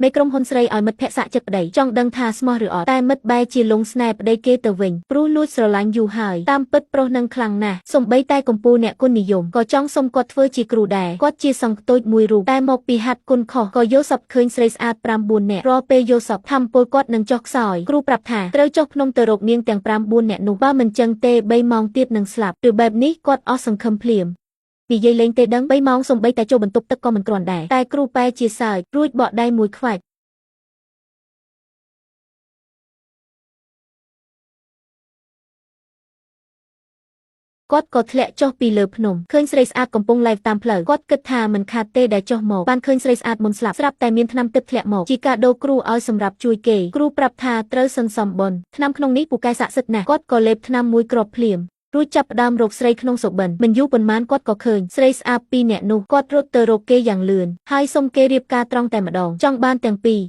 មេក្រុមហ៊ុនស្រីឲ្យមិត្តភក្តិសាកចិត្តប្តីចង់ដឹងថាស្មោះឬអត់តែមិត្តបែរជាលងស្នេហ៍ប្តីគេទៅវិញព្រោះលួចស្រឡាញ់យូរហើយតាមពិតប្រុសនឹងខ្លាំងណាស់សូម្បីតែកំពូលអ្នកគុណនិយមក៏ចង់សុំគាត់ធ្វើជាគ្រូដែរគាត់ជាសង្ឃតូចមួយរូបតែមកពីហាត់គុណខុសក៏យល់សប្តិឃើញស្រីស្អាត 9 នាក់រាល់ពេលយល់សប្តិថាមពលគាត់នឹងចុះខ្សោយគ្រូប្រាប់ថាត្រូវចុះភ្នំទៅរកនាងទាំង 9 នាក់នោះបើមិនចឹងទេ3 ម៉ោងទៀតនឹងស្លាប់ឬបែបនេះគាត់អស់សង្ឃឹមភ្លាមនិយាយលេងទេដឹង3 ម៉ោងសូម្បីតែចូលបន្ទប់ទឹកក៏មិនគ្រាន់ដែរតែគ្រូប៉ែជាសើចរួចបកដៃមួយខ្វាច់គាត់ក៏ធ្លាក់ចុះពីលើភ្នំឃើញស្រីស្អាតកំពុងឡែកតាមផ្លូវគាត់គិតថាមិនខាតទេដែលចុះមកបានឃើញស្រីស្អាតមុនស្លាប់ស្រាប់តែមានថ្នាំទឹកធ្លាក់មកជាកាដូគ្រូឲ្យសម្រាប់ជួយគេគ្រូប្រាប់ថាត្រូវសន្សំបុណ្យថ្នាំក្នុងនេះពូកែស័ក្តិសិទ្ធិណាស់គាត់ក៏លេបថ្នាំមួយគ្រាប់ភ្លាមរួចចាប់ផ្ដើមរកស្រីក្នុងសុបិនមិនយូរប៉ុន្មានគាត់ក៏ឃើញស្រីស្អាត2 នាក់នោះគាត់រត់ទៅរកគេយ៉ាងលឿនហើយសុំគេរៀបការត្រង់តែម្ដងចង់បានទាំងពីរ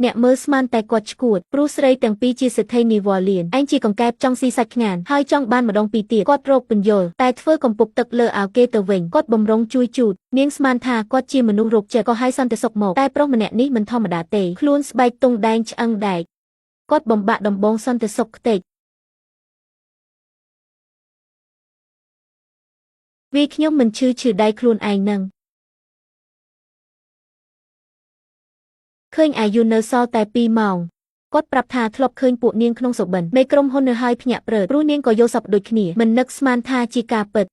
អ្នកមើលស្មានតែគាត់ឈួតព្រោះស្រីទាំងពីរជាសេដ្ឋីនីវ៉ាលៀនឯងជាកង្កែបចង់ស៊ីសាច់ខ្ញានហើយចង់បានម្ដងពីរទៀតគាត់រកពន្យល់តែធ្វើកំពប់ទឹកលើអាវគេទៅវិញគាត់បំរុងជួយជូតនាងស្មានថាគាត់ជាមនុស្សរោគចិត្តក៏ឲ្យសន្តិសុខមកតែប្រុសម្នាក់នេះមិនធម្មតាទេខ្លួនស្បែកទង់ដែងឆ្អឹងដែកគាត់បំបាក់ដំបងសន្តិសុខខ្ទេចវាខ្ញុំមិនឈឺដៃខ្លួនឯងនឹងឃើញអាយុនៅសល់តែ2 ម៉ោងគាត់ប្រាប់ថាធ្លាប់ឃើញពួកនាងក្នុងសុបិនមេក្រុមហ៊ុននៅហើយភ្ញាក់ព្រឺព្រោះនាងក៏យល់សប្តិដូចគ្នាមិននឹកស្មានថាជាការពិត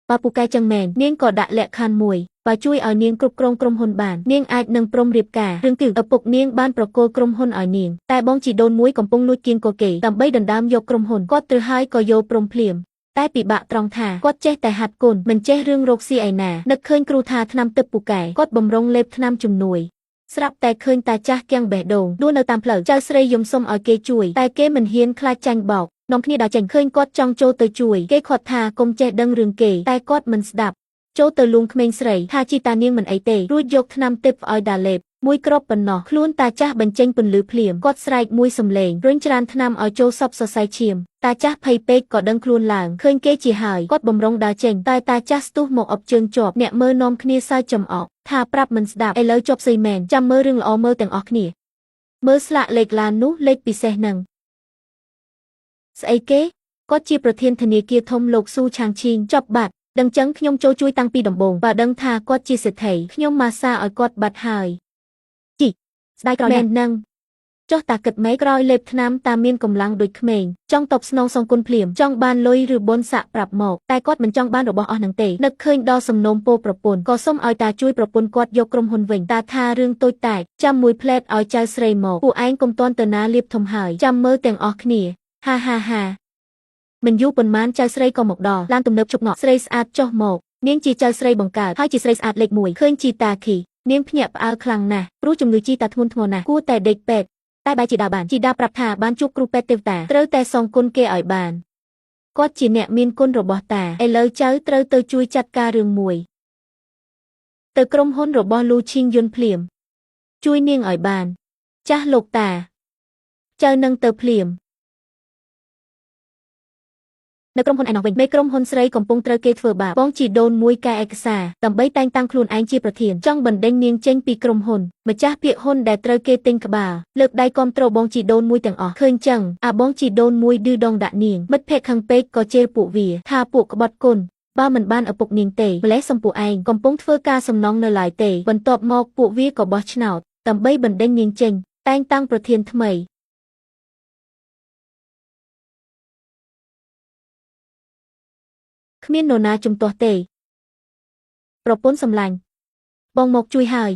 បើពូកែចឹងមែននាងក៏ដាក់លក្ខខណ្ឌមួយបើជួយឲ្យនាងគ្រប់គ្រងក្រុមហ៊ុនបាននាងអាចនឹងព្រមរៀបការរឿងគឺឪពុកនាងបានប្រគល់ក្រុមហ៊ុនឲ្យនាងតែបងជីដូនមួយកំពុងលួចគៀងកគេដើម្បីដណ្ដើមយកក្រុមហ៊ុនគាត់ត្រូវហើយក៏យល់ព្រមភ្លាមតែពិបាកត្រង់ថាគាត់ចេះតែហាត់គុណមិនចេះរឿងរកស៊ីឯណានឹកឃើញគ្រូថាថ្នាំទឹកពូកែគាត់បំរុងលេបថ្នាំជំនួយស្រាប់តែឃើញតាចាស់គៀងបេះដូងដួលនៅតាមផ្លូវចៅស្រីយំសុំឲ្យគេជួយតែគេមិនហ៊ានខ្លាចចាញ់បោកនាំគ្នាដើរចេញឃើញគាត់ចង់ចូលទៅជួយគេខាត់ថាកុំចេះដឹងរឿងគេតែគាត់មិនស្ដាប់ចូលទៅលួងក្មេងស្រីថាជីតានាងមិនអីទេរួចយកថ្នាំទឹកឲ្យដាលេបមួយគ្រាប់ប៉ុណ្ណោះខ្លួនតាចាស់បញ្ចេញពន្លឺភ្លាមគាត់ស្រែកមួយសំឡេងរុញច្រានថ្នាំឲ្យចូលសពសរសៃឈាមតាចាស់ភ័យពេកក៏ដឹងខ្លួនឡើងឃើញគេជាហើយគាត់បំរុងដើរចេញតែតាចាស់ស្ទុះមកអបជើងជាប់អ្នកមើលនាំគ្នាសើចចំអកថាប្រាប់មិនស្ដាប់ឥឡូវជាប់ស្អីមែនចាំមើលរឿងល្អមើលទាំងអស់គ្នាមើលស្លាកលេខឡាននោះលេខពិសេសនឹងស្អីគេគាត់ជាប្រធានធនាគារធំលោកស៊ូឆាងឈីងចប់បាត់ដឹងចឹងខ្ញុំចូលជួយតាំងពីដំបូងបើដឹងថាគាត់ជាសេដ្ឋីខ្ញុំម៉ាសាឲ្យគាត់បាត់ហើយជីស្ដាយក្រោយមែននឹងចុះតាគិតម៉េចក្រោយលេបថ្នាំតាមានកម្លាំងដូចក្មេងចង់តបស្នងសងគុណភ្លាមចង់បានលុយឬបុណ្យស័ក្តិប្រាប់មកតែគាត់មិនចង់បានរបស់អស់នឹងទេនឹកឃើញដល់សំណូមពរប្រពន្ធក៏សុំឲ្យតាជួយប្រពន្ធគាត់យកក្រុមហ៊ុនវិញតាថារឿងតូចតាចចាំមួយផ្លែតឲ្យចៅស្រីមកពួកឯងកុំតន់ទៅណាលៀបធំហើយចាំមើលទាំងអស់គ្នាហាហាមិនយូរប៉ុន្មានចៅស្រីក៏មកដល់ឡានទំនើបជប់ងក់ស្រីស្អាតចុះមកនាងជាចៅស្រីបង្កើតហើយជាស្រីស្អាតលេខ1ឃើញជីតាខីនាងភ្ញាក់ផ្អើលខ្លាំងណាស់ព្រោះជំងឺជីតាធ្ងន់ធ្ងរណាស់គួរតែដេកពេទ្យតែបែរជាដើរបានជីតាប្រាប់ថាបានជួបគ្រូពេទ្យទេវតាត្រូវតែសងគុណគេឲ្យបានគាត់ជាអ្នកមានគុណរបស់តាឥឡូវចៅត្រូវទៅជួយចាត់ការរឿងមួយទៅក្រុមហ៊ុនរបស់លូឈីងយុនភ្លាមជួយនាងឲ្យបានចាស់លោកតាចៅនឹងទៅភ្លាមនៅក្រុមហ៊ុនឯណោះវិញមេក្រុមហ៊ុនស្រីកំពុងត្រូវគេធ្វើបាបបងជីដូនមួយកែឯកសារដើម្បីតែងតាំងខ្លួនឯងជាប្រធានចង់បណ្ដេញនាងចេញពីក្រុមហ៊ុនម្ចាស់ភាគហ៊ុនដែលត្រូវគេទិញក្បាលលើកដៃគាំទ្របងជីដូនមួយទាំងអស់ឃើញចឹងអាបងជីដូនមួយឌឺដងដាក់នាងមិត្តភក្តិខឹងពេកក៏ជេរពួកវាថាពួកក្បត់គុណបើមិនបានឪពុកនាងទេម្លេះសំពួកឯងកំពុងធ្វើការសំណងនៅឡើយទេបន្ទាប់មកពួកវាក៏បោះឆ្នោតដើម្បីបណ្ដេញនាងចេញតែងតាំងប្រធានថ្មីគ្មាននរណាជំទាស់ទេប្រពន្ធសម្លាញ់បងមកជួយហើយ